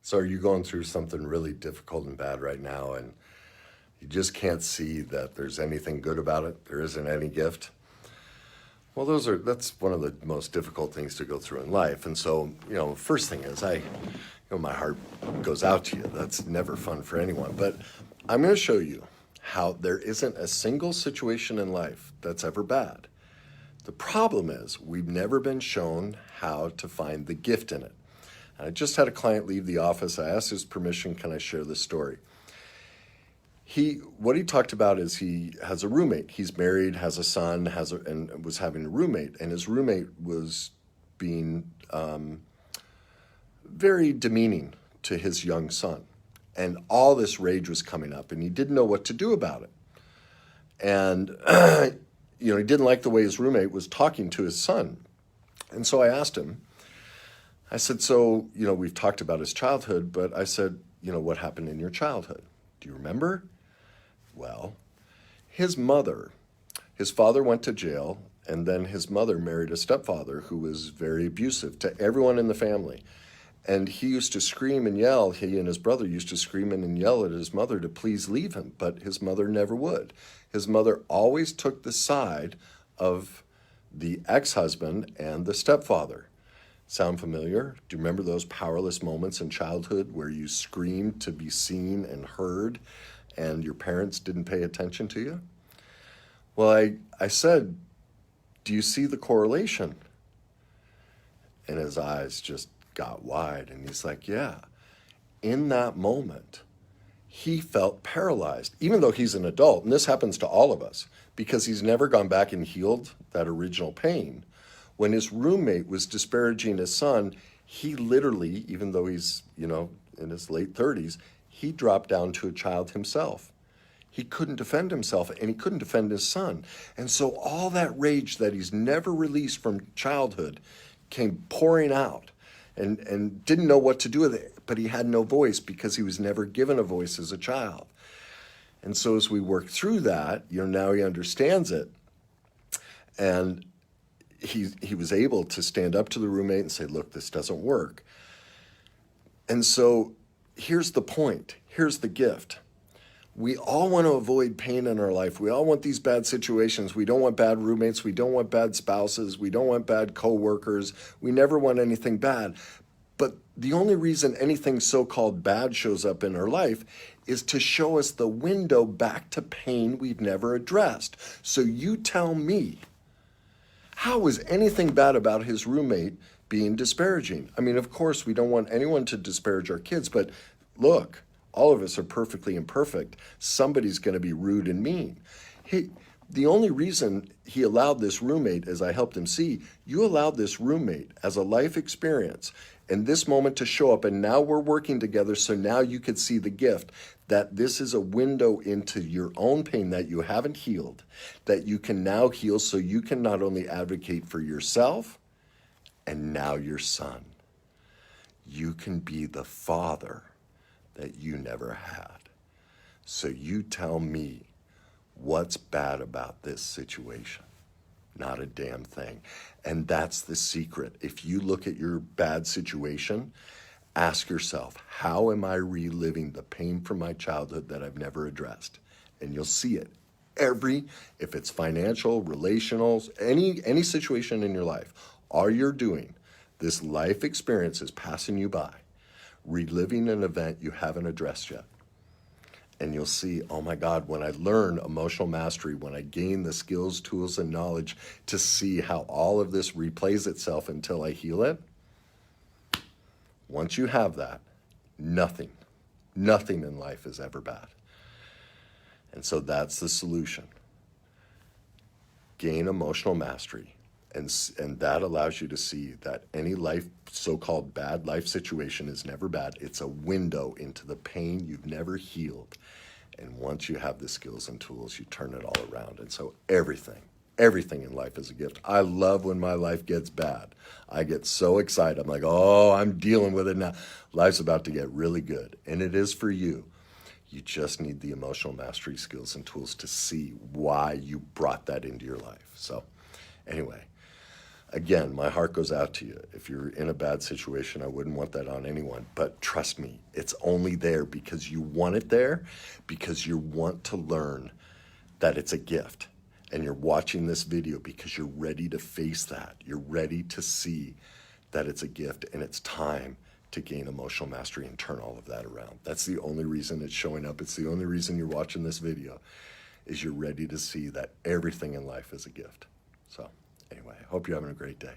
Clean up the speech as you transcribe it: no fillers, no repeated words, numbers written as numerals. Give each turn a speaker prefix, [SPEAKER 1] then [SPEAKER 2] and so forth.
[SPEAKER 1] So are you going through something really difficult and bad right now, and you just can't see that there's anything good about it? There isn't any gift? Well, that's one of the most difficult things to go through in life. And so, first thing is my heart goes out to you. That's never fun for anyone. But I'm going to show you how there isn't a single situation in life that's ever bad. The problem is we've never been shown how to find the gift in it. I just had a client leave the office. I asked his permission, can I share this story? What he talked about is he has a roommate. He's married, has a son, and was having a roommate. And his roommate was being very demeaning to his young son. And all this rage was coming up, and he didn't know what to do about it. And, he didn't like the way his roommate was talking to his son. And so I asked him, I said, so, we've talked about his childhood, but I said, what happened in your childhood? Do you remember? Well, his father went to jail, and then his mother married a stepfather who was very abusive to everyone in the family. And he used to scream and yell, he and his brother used to scream and yell at his mother to please leave him, but his mother never would. His mother always took the side of the ex-husband and the stepfather. Sound familiar? Do you remember those powerless moments in childhood where you screamed to be seen and heard and your parents didn't pay attention to you? Well, I said, do you see the correlation? And his eyes just got wide, and he's like, yeah. In that moment, he felt paralyzed, even though he's an adult, and this happens to all of us, because he's never gone back and healed that original pain. When his roommate was disparaging his son, he literally, even though he's, in his late 30s, he dropped down to a child himself. He couldn't defend himself, and he couldn't defend his son. And so all that rage that he's never released from childhood came pouring out, and didn't know what to do with it, but he had no voice because he was never given a voice as a child. And so as we work through that, now he understands it, and he was able to stand up to the roommate and say, look, this doesn't work. And so here's the point. Here's the gift. We all want to avoid pain in our life. We all want these bad situations. We don't want bad roommates. We don't want bad spouses. We don't want bad coworkers. We never want anything bad. But the only reason anything so-called bad shows up in our life is to show us the window back to pain we've never addressed. So you tell me, how was anything bad about his roommate being disparaging? I mean, of course, we don't want anyone to disparage our kids, but look, all of us are perfectly imperfect. Somebody's going to be rude and mean. The only reason he allowed this roommate, as I helped him see, you allowed this roommate as a life experience in this moment to show up, and now we're working together, so now you could see the gift that this is a window into your own pain that you haven't healed, that you can now heal, so you can not only advocate for yourself and now your son. You can be the father that you never had. So you tell me, what's bad about this situation? Not a damn thing. And that's the secret. If you look at your bad situation, ask yourself, how am I reliving the pain from my childhood that I've never addressed? And you'll see it. If it's financial, relational, any situation in your life, all you're doing, this life experience is passing you by, reliving an event you haven't addressed yet. And you'll see, oh my God, when I learn emotional mastery, when I gain the skills, tools, and knowledge to see how all of this replays itself until I heal it, once you have that, nothing in life is ever bad. And so that's the solution. Gain emotional mastery. And that allows you to see that any so-called bad life situation is never bad. It's a window into the pain you've never healed. And once you have the skills and tools, you turn it all around. And so everything in life is a gift. I love when my life gets bad. I get so excited. I'm like, oh, I'm dealing with it now. Life's about to get really good. And it is for you. You just need the emotional mastery skills and tools to see why you brought that into your life. So anyway, Again, my heart goes out to you. If you're in a bad situation, I wouldn't want that on anyone. But trust me, it's only there because you want it there, because you want to learn that it's a gift. And you're watching this video because you're ready to face that. You're ready to see that it's a gift and it's time to gain emotional mastery and turn all of that around. That's the only reason it's showing up. It's the only reason you're watching this video, is you're ready to see that everything in life is a gift. So anyway, I hope you're having a great day.